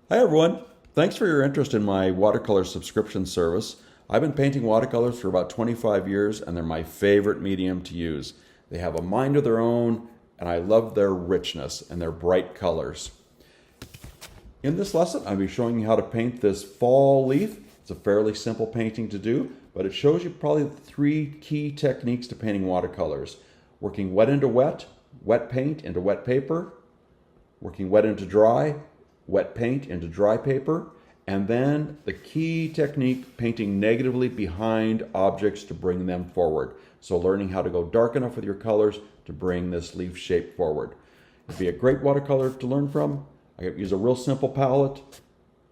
Hi everyone. Thanks for your interest in my watercolor subscription service. I've been painting watercolors for about 25 years and they're my favorite medium to use. They have a mind of their own and I love their richness and their bright colors. In this lesson, I'll be showing you how to paint this fall leaf. It's a fairly simple painting to do, but it shows you probably the three key techniques to painting watercolors. Working wet into wet paint into wet paper, working wet into dry, wet paint into dry paper, and then the key technique, painting negatively behind objects to bring them forward. So learning how to go dark enough with your colors to bring this leaf shape forward. It'd be a great watercolor to learn from. I use a real simple palette,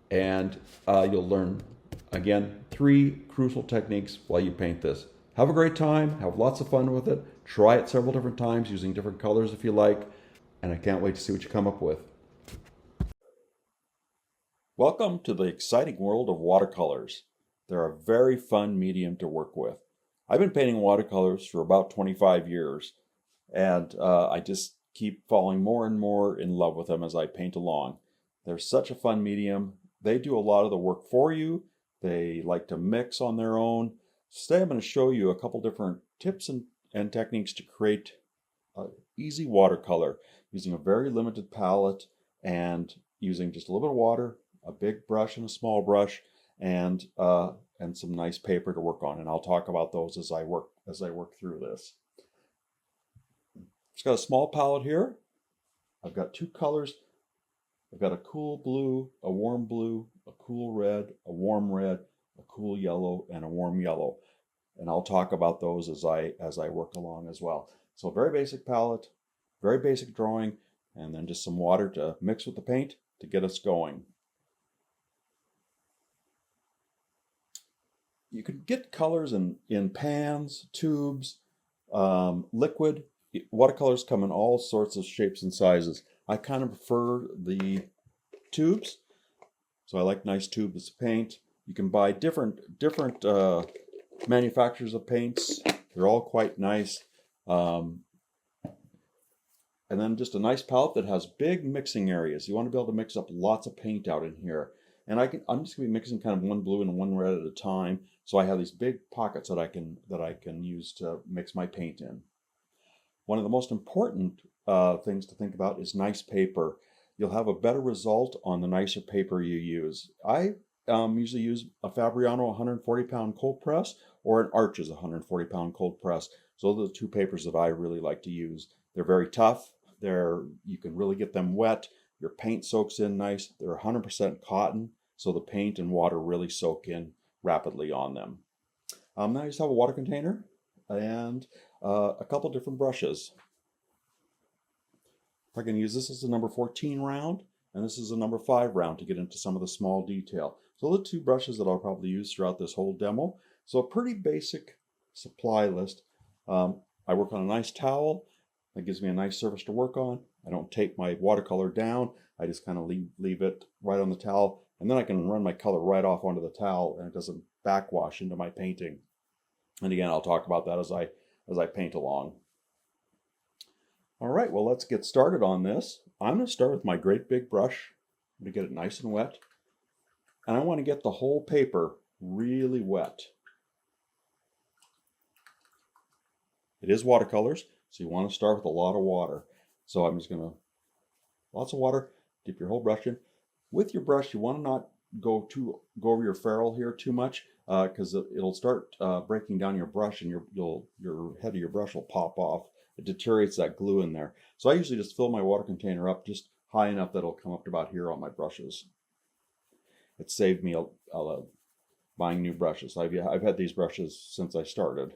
and you'll learn, again, three crucial techniques while you paint this. Have a great time, have lots of fun with it, try it several different times using different colors if you like, and I can't wait to see what you come up with. Welcome to the exciting world of watercolors. They're a very fun medium to work with. I've been painting watercolors for about 25 years, and I just keep falling more and more in love with them as I paint along. They're such a fun medium. They do a lot of the work for you. They like to mix on their own. Today I'm going to show you a couple different tips and techniques to create an easy watercolor using a very limited palette and using just a little bit of water, a big brush and a small brush, and some nice paper to work on. And I'll talk about those as I work through this. Just got a small palette here. I've got two colors. I've got a cool blue, a cool red, a warm red, a cool yellow, and a warm yellow. And I'll talk about those as I work along as well. So very basic palette, very basic drawing, and then just some water to mix with the paint to get us going. You can get colors in pans, tubes, liquid. Watercolors come in all sorts of shapes and sizes. I kind of prefer the tubes, so I like nice tubes of paint. You can buy different manufacturers of paints. They're all quite nice. And then just a nice palette that has big mixing areas. You want to be able to mix up lots of paint out in here. And I'm just going to be mixing kind of one blue and one red at a time. So I have these big pockets that I can use to mix my paint in. One of the most important things to think about is nice paper. You'll have a better result on the nicer paper you use. I usually use a Fabriano 140-pound cold press or an Arches 140-pound cold press. So those are the two papers that I really like to use. They're very tough. You can really get them wet. Your paint soaks in nice. They're 100% cotton, so the paint and water really soak in rapidly on them. Now I just have a water container and a couple different brushes. I can use this as a number 14 round, and this is a number 5 round to get into some of the small detail. So the two brushes that I'll probably use throughout this whole demo. So a pretty basic supply list. I work on a nice towel. That gives me a nice surface to work on. I don't take my watercolor down. I just kind of leave it right on the towel, and then I can run my color right off onto the towel, and it doesn't backwash into my painting. And again, I'll talk about that as I paint along. All right, well, let's get started on this. I'm going to start with my great big brush. I'm going to get it nice and wet, and I want to get the whole paper really wet. It is watercolors, so you want to start with a lot of water. So I'm just going to, lots of water, dip your whole brush in. With your brush, you want to not go over your ferrule here too much, because it'll start breaking down your brush, and your head of your brush will pop off. It deteriorates that glue in there. So I usually just fill my water container up just high enough that it'll come up to about here on my brushes. It saved me buying new brushes. I've had these brushes since I started.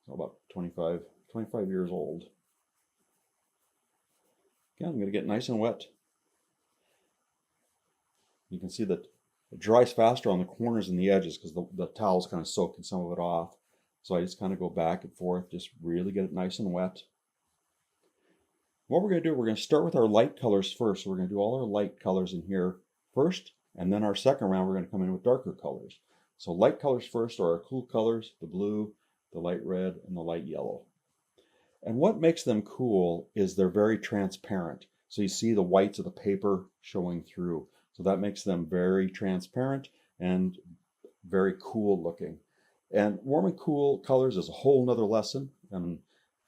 So about 25 years old. Again, I'm going to get nice and wet. You can see that it dries faster on the corners and the edges because the towel's kind of soaking some of it off. So I just kind of go back and forth, just really get it nice and wet. What we're going to do, we're going to start with our light colors first. So we're going to do all our light colors in here first, and then our second round, we're going to come in with darker colors. So light colors first are our cool colors, the blue, the light red, and the light yellow. And what makes them cool is they're very transparent. So you see the whites of the paper showing through. So that makes them very transparent and very cool looking. And warm and cool colors is a whole nother lesson. And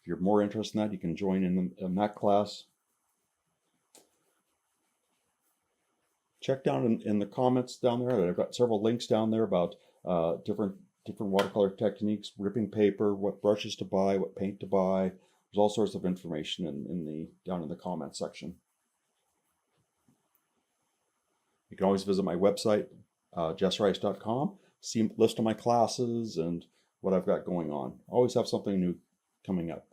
if you're more interested in that, you can join in that class. Check down in the comments down there. I've got several links down there about different watercolor techniques, ripping paper, what brushes to buy, what paint to buy. There's all sorts of information down in the comment section. You can always visit my website, jessrice.com, see a list of my classes and what I've got going on. Always have something new coming up.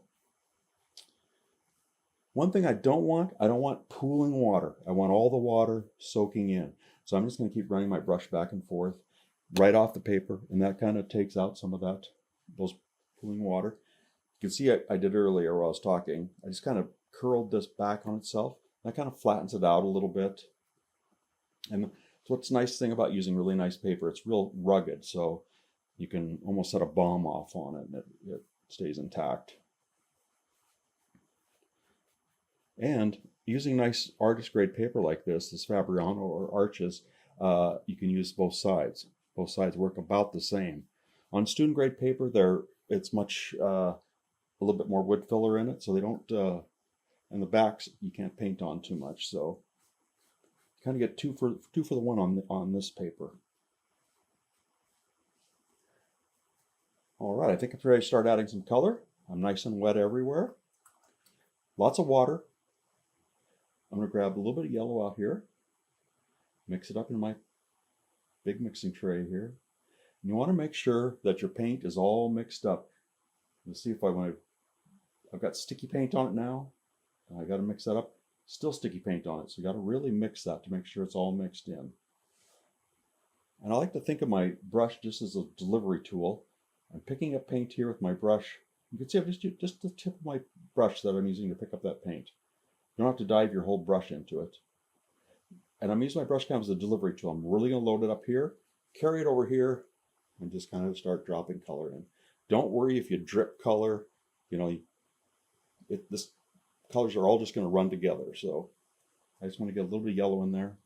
One thing I don't want pooling water. I want all the water soaking in. So I'm just going to keep running my brush back and forth right off the paper, and that kind of takes out some of those pooling water. You can see I did earlier while I was talking. I just kind of curled this back on itself. That kind of flattens it out a little bit. And what's the nice thing about using really nice paper, it's real rugged, so you can almost set a bomb off on it and it stays intact. And using nice artist grade paper like this Fabriano or Arches, you can use both sides. Both sides work about the same. On student grade paper, it's much a little bit more wood filler in it, so they don't. And the backs you can't paint on too much, so you kind of get two for the one on this paper. All right, I think I'm ready to start adding some color. I'm nice and wet everywhere. Lots of water. I'm going to grab a little bit of yellow out here, mix it up in my big mixing tray here. And you want to make sure that your paint is all mixed up. Let's see if I've got sticky paint on it now. I got to mix that up. Still sticky paint on it, so you got to really mix that to make sure it's all mixed in. And I like to think of my brush just as a delivery tool. I'm picking up paint here with my brush. You can see I've just the tip of my brush that I'm using to pick up that paint. You don't have to dive your whole brush into it. And I'm using my brush kind of as a delivery tool. I'm really going to load it up here, carry it over here, and just kind of start dropping color in. Don't worry if you drip color. This colors are all just going to run together. So I just want to get a little bit of yellow in there.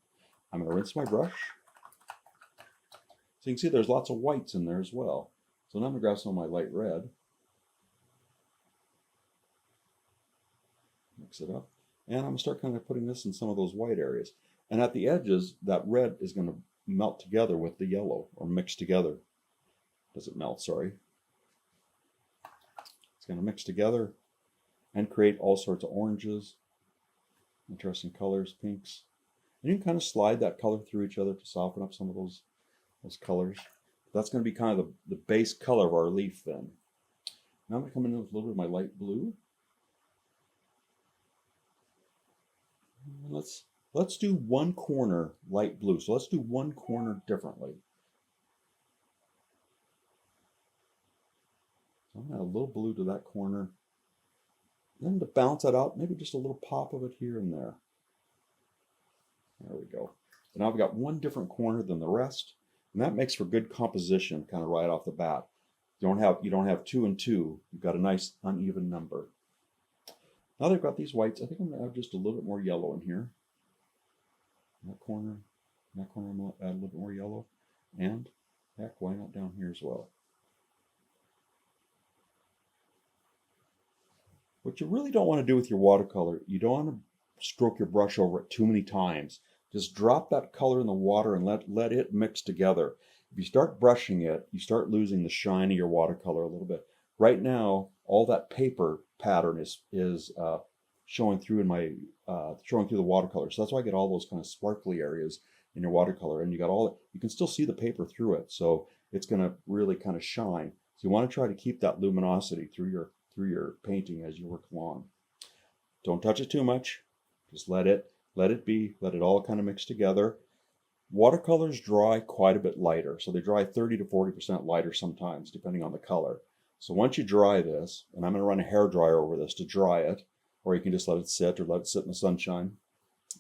I'm going to rinse my brush. So you can see there's lots of whites in there as well. So now I'm going to grab some of my light red. Mix it up. And I'm going to start kind of putting this in some of those white areas. And at the edges, that red is going to melt together with the yellow, or mix together. Doesn't melt, sorry. It's going to mix together and create all sorts of oranges, interesting colors, pinks. And you can kind of slide that color through each other to soften up some of those colors. That's going to be kind of the base color of our leaf then. Now I'm going to come in with a little bit of my light blue. Let's do one corner light blue. So let's do one corner differently. So I'm going to add a little blue to that corner. Then to balance that out, maybe just a little pop of it here and there. There we go. So now I've got one different corner than the rest, and that makes for good composition kind of right off the bat. You don't have 2 and 2. You've got a nice uneven number. Now that I've got these whites, I think I'm going to add just a little bit more yellow in here. In that corner, I'm going to add a little bit more yellow. And heck, why not down here as well? What you really don't want to do with your watercolor, you don't want to stroke your brush over it too many times. Just drop that color in the water and let it mix together. If you start brushing it, you start losing the shine of your watercolor a little bit. Right now, all that paper pattern is showing through showing through the watercolor. So that's why I get all those kind of sparkly areas in your watercolor, and you can still see the paper through it. So it's going to really kind of shine. So you want to try to keep that luminosity through your painting as you work along. Don't touch it too much. Just let it be. Let it all kind of mix together. Watercolors dry quite a bit lighter, so they dry 30 to 40% lighter sometimes, depending on the color. So once you dry this, and I'm going to run a hair dryer over this to dry it, or you can just let it sit or let it sit in the sunshine.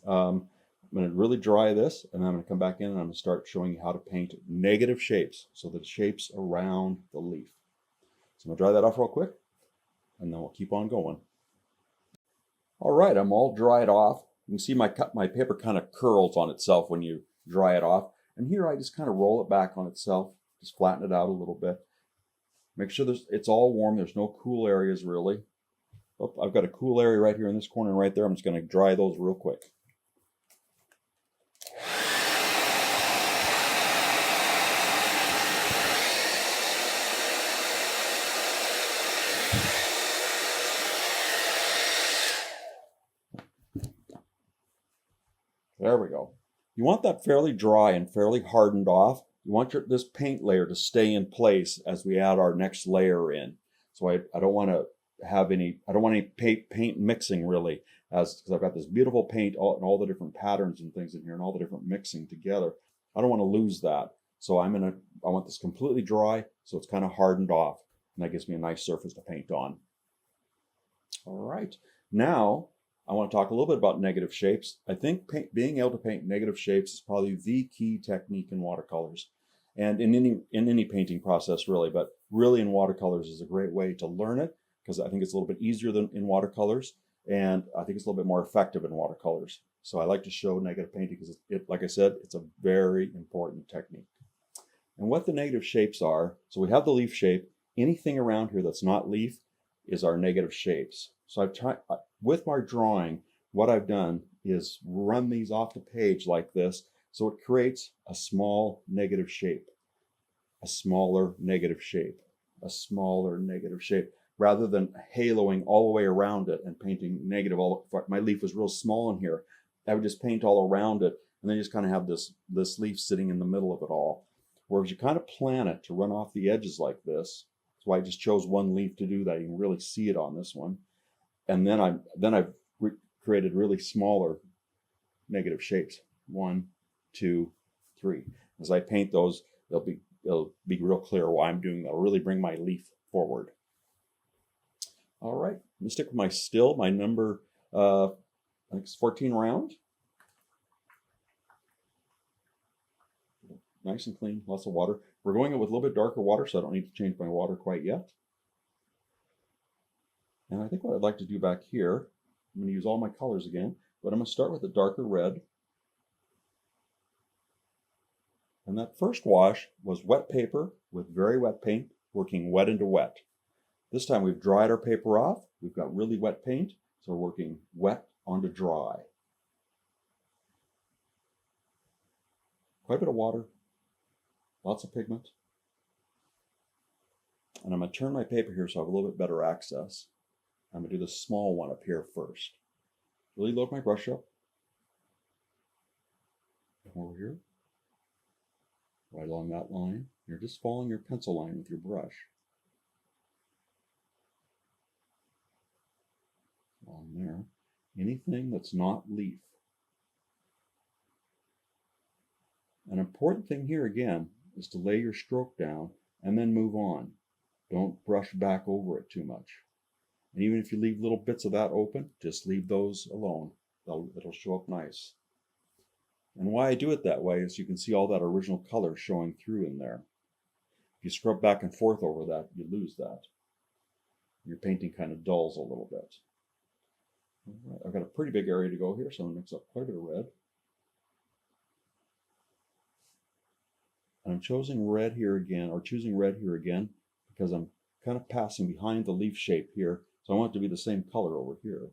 I'm going to really dry this, and then I'm going to come back in and I'm going to start showing you how to paint negative shapes, so the shapes around the leaf. So I'm going to dry that off real quick, and then we'll keep on going. All right, I'm all dried off. You can see my paper kind of curls on itself when you dry it off. And here I just kind of roll it back on itself, just flatten it out a little bit. Make sure it's all warm. There's no cool areas really. Oh, I've got a cool area right here in this corner and right there. I'm just going to dry those real quick. There we go. You want that fairly dry and fairly hardened off. You want this paint layer to stay in place as we add our next layer in. So I don't want to have any, I don't want any paint mixing really, because I've got this beautiful paint and all the different patterns and things in here and all the different mixing together. I don't want to lose that. So I want this completely dry so it's kind of hardened off. And that gives me a nice surface to paint on. All right. Now, I want to talk a little bit about negative shapes. I think being able to paint negative shapes is probably the key technique in watercolors. And in any painting process really, but really in watercolors is a great way to learn it because I think it's a little bit easier than in watercolors, and I think it's a little bit more effective in watercolors. So I like to show negative painting because like I said, it's a very important technique. And what the negative shapes are, so we have the leaf shape. Anything around here that's not leaf is our negative shapes. So I've tried, with my drawing, what I've done is run these off the page like this, so it creates a small negative shape, a smaller negative shape, a smaller negative shape, rather than haloing all the way around it and painting negative. My leaf was real small in here. I would just paint all around it, and then you just kind of have this leaf sitting in the middle of it all. Whereas you kind of plan it to run off the edges like this. That's why I just chose one leaf to do that. You can really see it on this one. And then I've created really smaller negative shapes. 1, 2, 3. As I paint those, it'll be real clear why I'm doing that. It'll really bring my leaf forward. All right, I'm gonna stick with my still, my number, I think it's 14 round. Nice and clean, lots of water. We're going in with a little bit darker water, so I don't need to change my water quite yet. And I think what I'd like to do back here, I'm going to use all my colors again, but I'm going to start with a darker red. And that first wash was wet paper with very wet paint, working wet into wet. This time we've dried our paper off. We've got really wet paint, so we're working wet onto dry. Quite a bit of water, lots of pigment. And I'm going to turn my paper here so I have a little bit better access. I'm going to do the small one up here first. Really load my brush up. Come over here. Right along that line. You're just following your pencil line with your brush. On there. Anything that's not leaf. An important thing here again is to lay your stroke down and then move on. Don't brush back over it too much. And even if you leave little bits of that open, just leave those alone. It'll show up nice. And why I do it that way is you can see all that original color showing through in there. If you scrub back and forth over that, you lose that. Your painting kind of dulls a little bit. All right, I've got a pretty big area to go here, so I'm going to mix up quite a bit of red. And I'm choosing red here again, because I'm kind of passing behind the leaf shape here. So I want it to be the same color over here.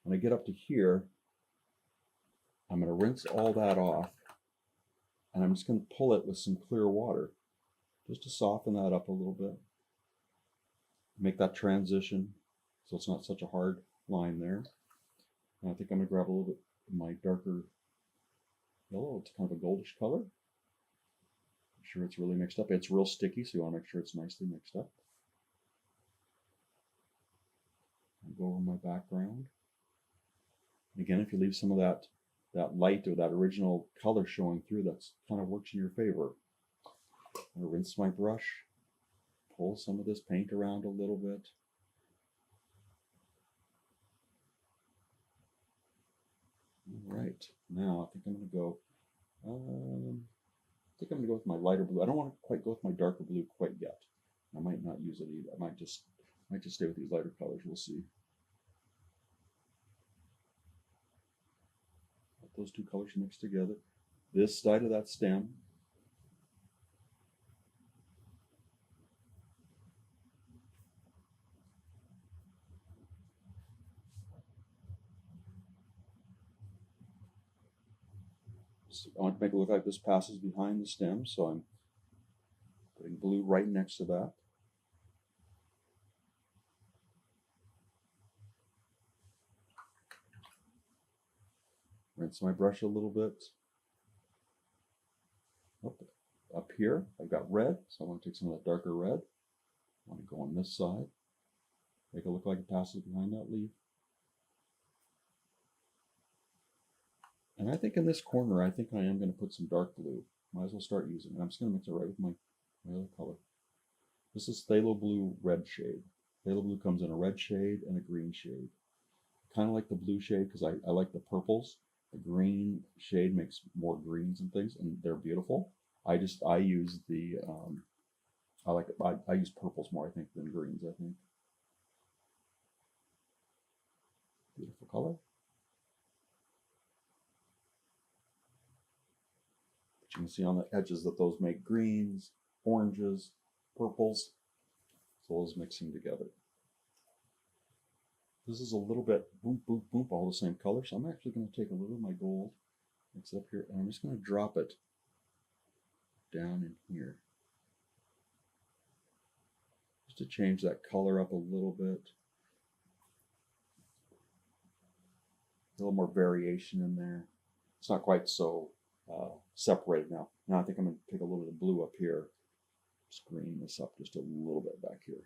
When I get up to here, I'm going to rinse all that off, and I'm just going to pull it with some clear water, just to soften that up a little bit. Make that transition so it's not such a hard line there. And I think I'm going to grab a little bit of my darker yellow. It's kind of a goldish color. Make sure it's really mixed up. It's real sticky, so you want to make sure it's nicely mixed up. Go over my background. Again, if you leave some of that light or that original color showing through, that's kind of works in your favor. I'm going to rinse my brush, pull some of this paint around a little bit. All right, now I think I'm going to go. I think I'm going to go with my lighter blue. I don't want to quite go with my darker blue quite yet. I might not use it either. I might just stay with these lighter colors. We'll see. those two colors mixed together. This side of that stem. So I want to make it look like this passes behind the stem, so I'm putting blue right next to that. Rinse my brush a little bit. Up here, I've got red, so I want to take some of that darker red. I want to go on this side, make it look like it passes behind that leaf. And I think in this corner, I think I am going to put some dark blue. Might as well start using it. I'm just going to mix it right with my other color. This is phthalo blue red shade. Phthalo blue comes in a red shade and a green shade. Kind of like the blue shade because I like the purples. The green shade makes more greens and things, and they're beautiful. I use the I use purples more, I think, than greens. I think beautiful color. But you can see on the edges that those make greens, oranges, purples. So those mixing together. This is a little bit boop, boop, boop, all the same color. So I'm actually going to take a little of my gold, mix it up here, and I'm just going to drop it down in here. Just to change that color up a little bit. A little more variation in there. It's not quite so separated now. Now I think I'm going to take a little bit of blue up here. Just green this up just a little bit back here.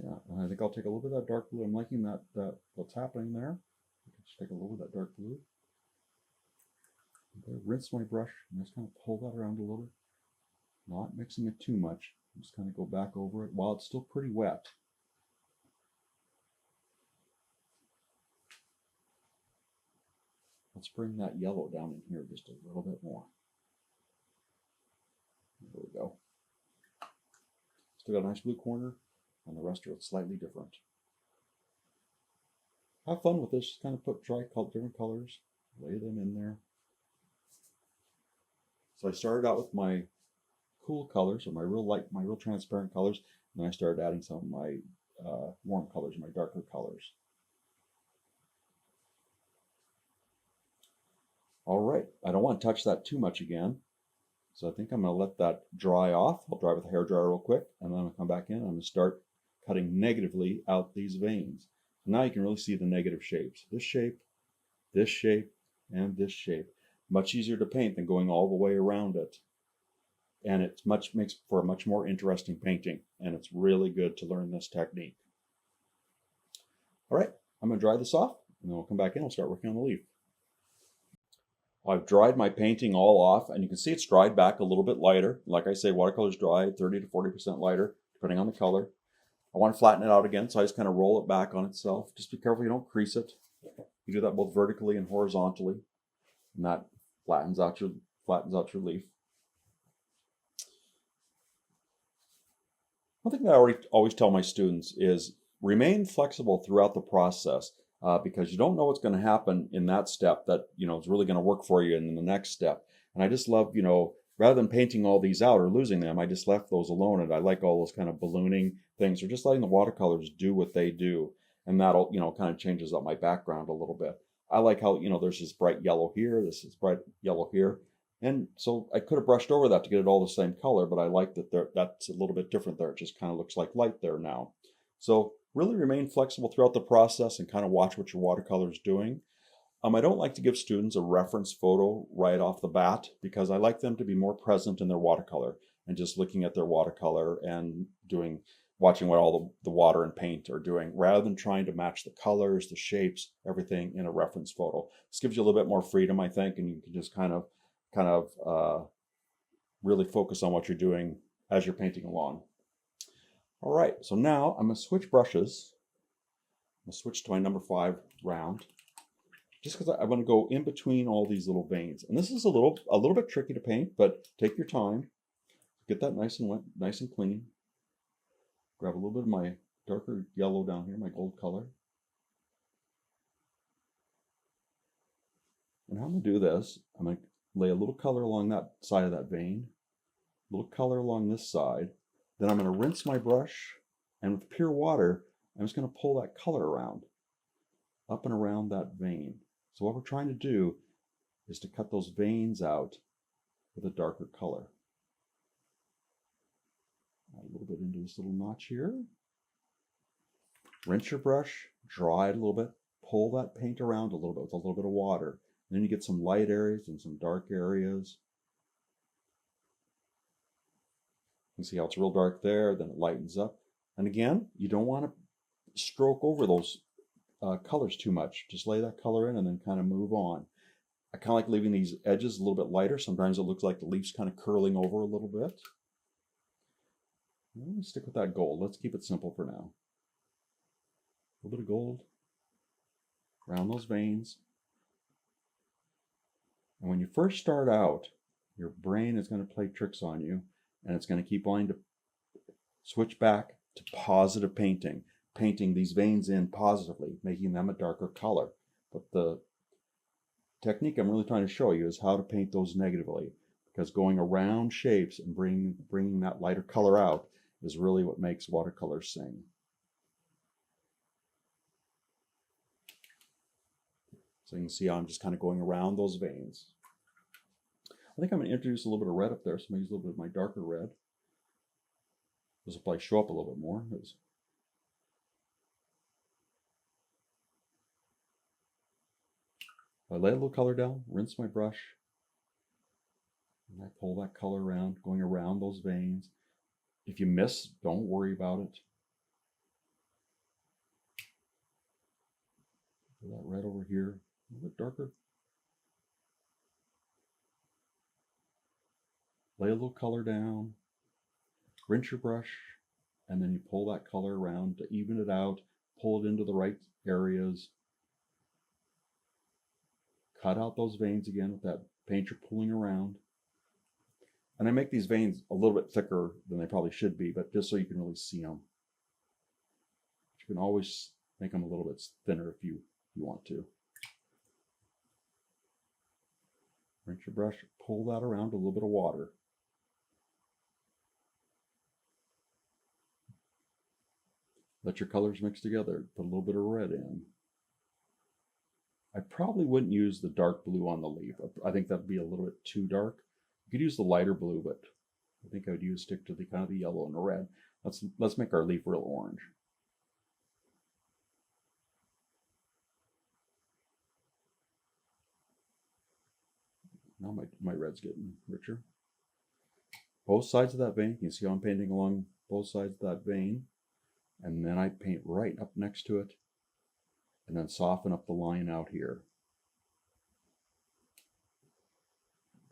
Yeah, and I think I'll take a little bit of that dark blue. I'm liking that what's happening there. I can just take a little bit of that dark blue. Rinse my brush and just kind of pull that around a little bit. Not mixing it too much. Just kind of go back over it while it's still pretty wet. Let's bring that yellow down in here just a little bit more. There we go. Still got a nice blue corner, and the rest are slightly different. Have fun with this. Kind of put different colors, lay them in there. So I started out with my cool colors, or my real transparent colors, and then I started adding some of my warm colors, my darker colors. All right, I don't want to touch that too much again, so I think I'm going to let that dry off. I'll dry with a hairdryer real quick, and then I'm going to come back in and I'm going to start cutting negatively out these veins. Now you can really see the negative shapes. This shape, and this shape. Much easier to paint than going all the way around it. And it makes for a much more interesting painting, and it's really good to learn this technique. All right, I'm going to dry this off, and then we'll come back in and we'll start working on the leaf. I've dried my painting all off, and you can see it's dried back a little bit lighter. Like I say, watercolors dry 30 to 40% lighter, depending on the color. I want to flatten it out again, so I just kind of roll it back on itself. Just be careful you don't crease it. You do that both vertically and horizontally, and that flattens out your leaf. One thing that I always tell my students is remain flexible throughout the process. Because you don't know what's going to happen in that step that, is really going to work for you in the next step. And I just love, rather than painting all these out or losing them, I just left those alone. And I like all those kind of ballooning things, or just letting the watercolors do what they do. And that'll, kind of changes up my background a little bit. I like how, there's this bright yellow here, this is bright yellow here. And so I could have brushed over that to get it all the same color, but I like that that's a little bit different there. It just kind of looks like light there now. So really remain flexible throughout the process and kind of watch what your watercolor is doing. I don't like to give students a reference photo right off the bat because I like them to be more present in their watercolor and just looking at their watercolor and watching what all the water and paint are doing rather than trying to match the colors, the shapes, everything in a reference photo. This gives you a little bit more freedom, I think, and you can just kind of really focus on what you're doing as you're painting along. All right, so now I'm going to switch brushes. I'm going to switch to my number 5 round, just because I want to go in between all these little veins. And this is a little bit tricky to paint, but take your time. get that nice and wet, nice and clean. Grab a little bit of my darker yellow down here, my gold color. And how I'm going to do this, I'm going to lay a little color along that side of that vein, a little color along this side. Then I'm going to rinse my brush, and with pure water, I'm just going to pull that color around, up and around that vein. So what we're trying to do is to cut those veins out with a darker color. Add a little bit into this little notch here. Rinse your brush, dry it a little bit, pull that paint around a little bit with a little bit of water. And then you get some light areas and some dark areas. You can see how it's real dark there, then it lightens up. And again, you don't want to stroke over those colors too much. Just lay that color in and then kind of move on. I kind of like leaving these edges a little bit lighter. Sometimes it looks like the leaf's kind of curling over a little bit. Let's stick with that gold. Let's keep it simple for now. A little bit of gold around those veins. And when you first start out, your brain is going to play tricks on you, and it's going to keep wanting to switch back to positive painting, painting these veins in positively, making them a darker color. But the technique I'm really trying to show you is how to paint those negatively, because going around shapes and bringing that lighter color out is really what makes watercolors sing. So you can see how I'm just kind of going around those veins. I think I'm going to introduce a little bit of red up there, so I'm going to use a little bit of my darker red. This will probably show up a little bit more. I lay a little color down, rinse my brush, and I pull that color around, going around those veins. If you miss, don't worry about it. Pull that red over here, a little bit darker. Lay a little color down, rinse your brush, and then you pull that color around to even it out, pull it into the right areas. Cut out those veins again with that paint you're pulling around. And I make these veins a little bit thicker than they probably should be, but just so you can really see them. You can always make them a little bit thinner if you want to. Rinse your brush, pull that around with a little bit of water. Let your colors mix together. Put a little bit of red in. I probably wouldn't use the dark blue on the leaf. I think that'd be a little bit too dark. You could use the lighter blue, but I think I would stick to the kind of the yellow and the red. Let's make our leaf real orange. Now my red's getting richer. Both sides of that vein, you can see how I'm painting along both sides of that vein. And then I paint right up next to it, and then soften up the line out here.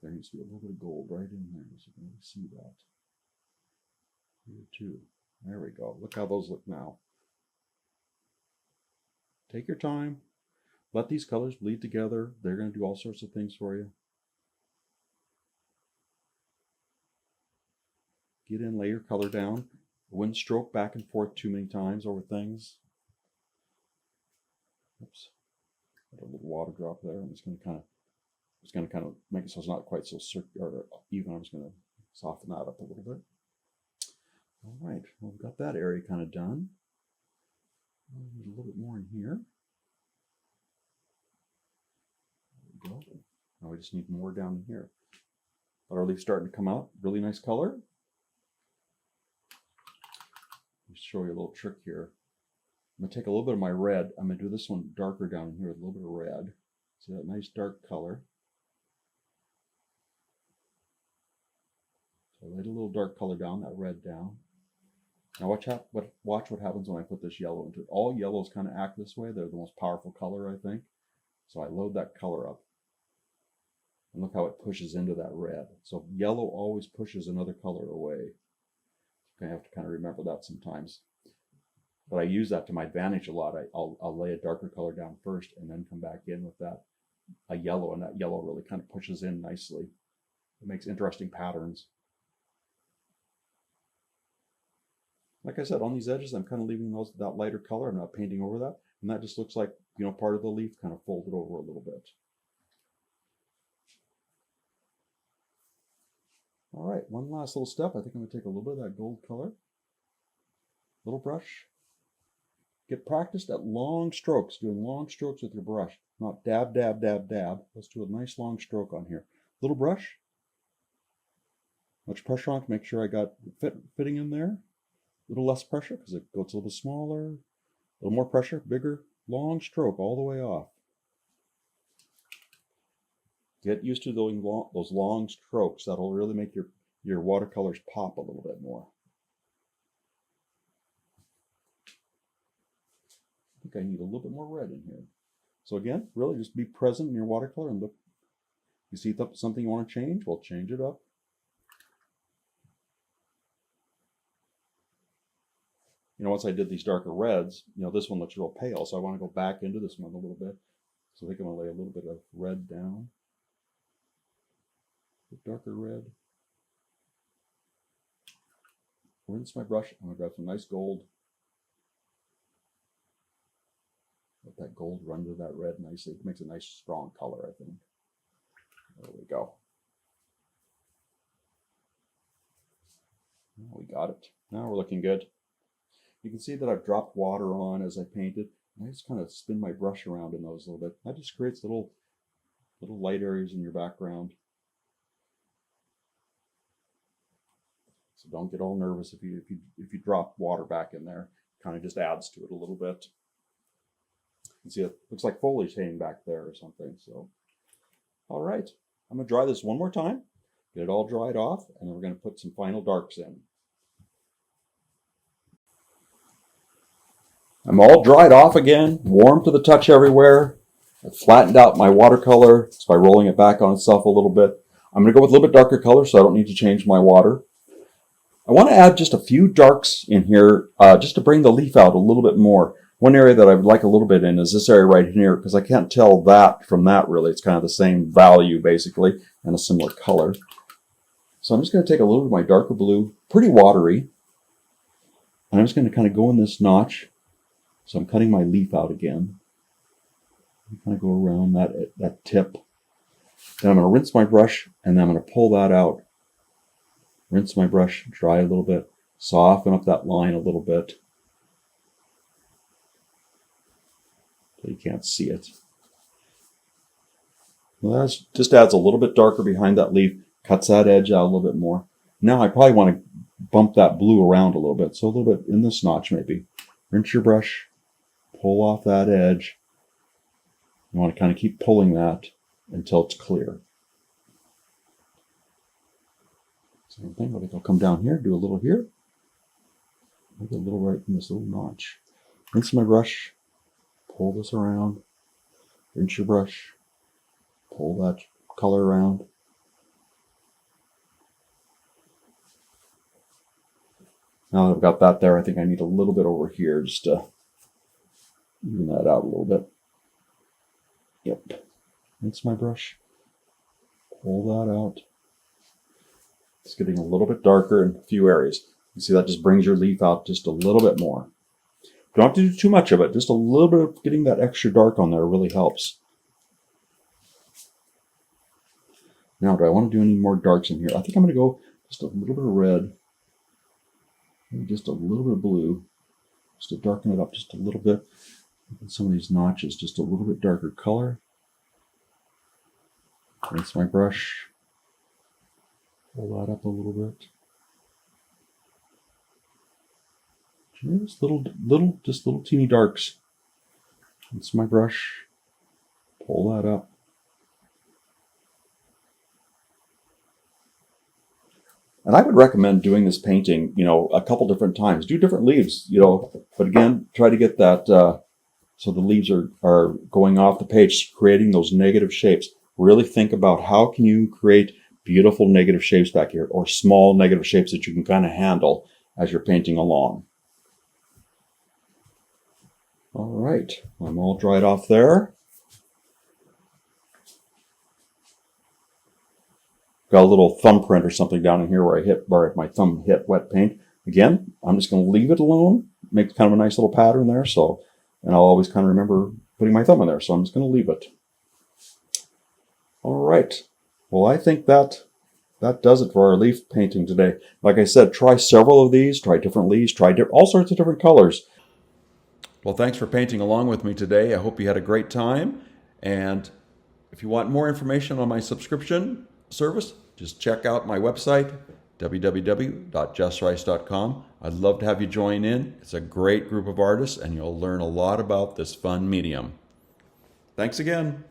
There needs to be a little bit of gold right in there, so you can really see that. Here too. There we go. Look how those look now. Take your time. Let these colors bleed together. They're going to do all sorts of things for you. Get in, lay your color down. Wouldn't stroke back and forth too many times over things. Oops. Got a little water drop there. I'm just going to kind of make it so it's not quite so circular or even. I'm just going to soften that up a little bit. All right. Well, we've got that area kind of done. Need a little bit more in here. There we go. Now we just need more down here. But our leaf's starting to come out. Really nice color. Let me show you a little trick here. I'm going to take a little bit of my red. I'm going to do this one darker down here with a little bit of red. See that nice dark color? So I laid a little dark color down, that red down. Now watch what happens when I put this yellow into it. All yellows kind of act this way. They're the most powerful color, I think. So I load that color up. And look how it pushes into that red. So yellow always pushes another color away. I have to kind of remember that sometimes. But I use that to my advantage a lot. I'll lay a darker color down first and then come back in with a yellow, and that yellow really kind of pushes in nicely. It makes interesting patterns. Like I said, on these edges, I'm kind of leaving that lighter color. I'm not painting over that. And that just looks like, part of the leaf kind of folded over a little bit. All right, one last little step. I think I'm going to take a little bit of that gold color. Little brush. Get practiced at long strokes, doing long strokes with your brush. Not dab, dab, dab, dab. Let's do a nice long stroke on here. Little brush. Much pressure on to make sure I got fitting in there. A little less pressure because it goes a little smaller. A little more pressure, bigger, long stroke all the way off. Get used to those long strokes. That'll really make your watercolors pop a little bit more. I think I need a little bit more red in here. So again, really just be present in your watercolor and look. You see something you want to change? Well, change it up. Once I did these darker reds, this one looks real pale, so I want to go back into this one a little bit. So I think I'm going to lay a little bit of red down. Darker red. Rinse my brush. I'm going to grab some nice gold. Let that gold run to that red nicely. It makes a nice strong color, I think. There we go. We got it. Now we're looking good. You can see that I've dropped water on as I painted. And I just kind of spin my brush around in those a little bit. That just creates little light areas in your background. So don't get all nervous if you drop water back in there. It kind of just adds to it a little bit. You can see it looks like foliage hanging back there or something. So, all right, I'm gonna dry this one more time, get it all dried off, and then we're gonna put some final darks in. I'm all dried off again, warm to the touch everywhere. I flattened out my watercolor just by rolling it back on itself a little bit. I'm going to go with a little bit darker color so I don't need to change my water. I want to add just a few darks in here just to bring the leaf out a little bit more. One area that I would like a little bit in is this area right here because I can't tell that from that really. It's kind of the same value basically and a similar color. So I'm just going to take a little bit of my darker blue, pretty watery. And I'm just going to kind of go in this notch. So I'm cutting my leaf out again. Kind of go around that tip. Then I'm going to rinse my brush and then I'm going to pull that out. Rinse my brush, dry a little bit, soften up that line a little bit. So you can't see it. Well, that just adds a little bit darker behind that leaf, cuts that edge out a little bit more. Now I probably want to bump that blue around a little bit. So a little bit in this notch maybe. Rinse your brush. Pull off that edge. You want to kind of keep pulling that until it's clear. Same thing, I think I'll come down here, do a little here. Maybe a little right in this little notch. Rinse my brush, pull this around. Rinse your brush, pull that color around. Now that I've got that there, I think I need a little bit over here just to even that out a little bit. Yep. Rinse my brush. Pull that out. It's getting a little bit darker in a few areas. You see that just brings your leaf out just a little bit more. Don't have to do too much of it. Just a little bit of getting that extra dark on there really helps. Now, do I want to do any more darks in here? I think I'm going to go just a little bit of red. Maybe just a little bit of blue. Just to darken it up just a little bit. And some of these notches, just a little bit darker color. Rinse my brush. Pull that up a little bit. Just little teeny darks. Rinse my brush. Pull that up. And I would recommend doing this painting, a couple different times. Do different leaves, but again, try to get that so the leaves are going off the page, creating those negative shapes. Really think about how can you create beautiful negative shapes back here, or small negative shapes that you can kind of handle as you're painting along. All right, I'm all dried off there. Got a little thumbprint or something down in here where my thumb hit wet paint. Again, I'm just going to leave it alone, make kind of a nice little pattern there. So, and I'll always kind of remember putting my thumb in there. So I'm just going to leave it. All right. Well, I think that does it for our leaf painting today. Like I said, try several of these, try different leaves, try all sorts of different colors. Well, thanks for painting along with me today. I hope you had a great time. And if you want more information on my subscription service, just check out my website, www.jessrice.com. I'd love to have you join in. It's a great group of artists, and you'll learn a lot about this fun medium. Thanks again.